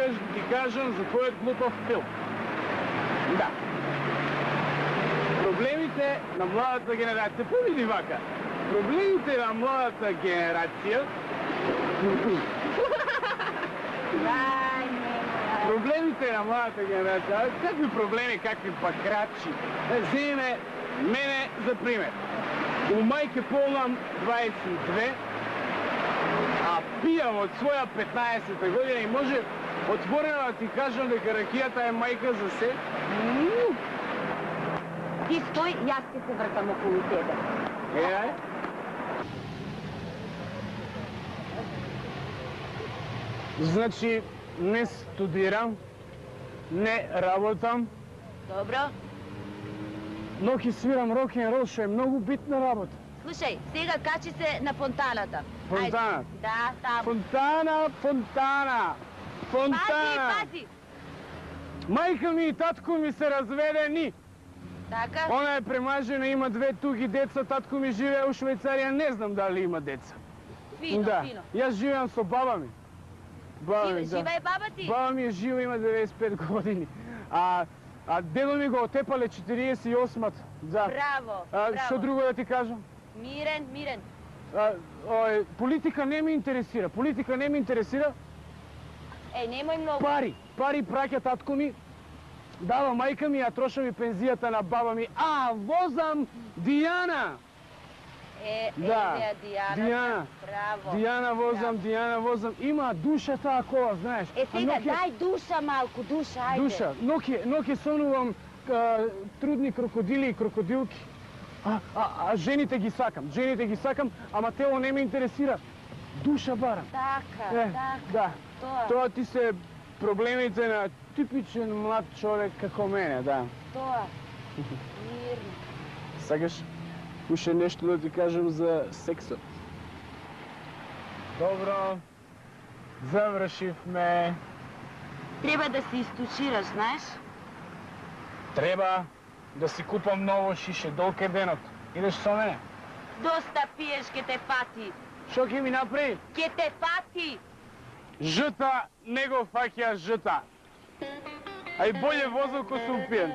сакаш да ти кажам за твоят глупав пил. Да. Проблемите на младата генерация... Повиди вака. Проблемите на младата генерация... Проблемите на младата генерация... Какви проблеми, какви пакрачи? Вземе мене за пример. У майке полнам 22, а пиям от своя 15-та година и може отворено да ти кажам дека ракията е майка за се. Ти стой, и аз ще се въртам около тебе. Ай. Значи, не студирам, не работам. Добро. Но ќе свирам рок-н-рол, што е многу битна работа. Слушай, сега качи се на фонтаната. Фонтана? Да, там. Фонтана, фонтана, фонтана. Пази! Майка ми и татко ми се разведени. Така? Она е премажена, има 2 туги деца, татко ми живее у Швейцарија, не знам дали има деца. Фино, Да. фино. Јас живеам со баба ми. Баба ми, да. Жива е баба ти? Баба ми е жива, има 95 години. А дедо ми го отепале 48-та. Да. Браво, Што браво. друго да ти кажам? Мирен, мирен. Политика не ме интересира. Политика не ме интересира. Немој многу. Пари праќа татко ми, дава мајка ми, а трошам и пензијата на баба ми. Возам Дијана! Да, Дијана. Браво. Дијана возам. Има душа таа кола, знаеш. Сега, дај душа малку, душа, ајде. Душа. Ноќе сонувам трудни крокодили и крокодилки. А жените ги сакам, ама тело не ме интересира. Душа барам. Така. Да. Тоа ти се проблемите на типичен млад човек како мене, да. Тоа. Мирно. Сакаш уште нешто да ти кажам за сексот? Добро. Завршивме. Треба да се изтушираш, знаеш? Треба да си купам ново шише, долг е денот. Идеш со мене? Доста пиеш, ке те пати. Шо ќе ми направи? Ке те пати. Жта не го фаќа жта. А и болje возил ко сум пиен.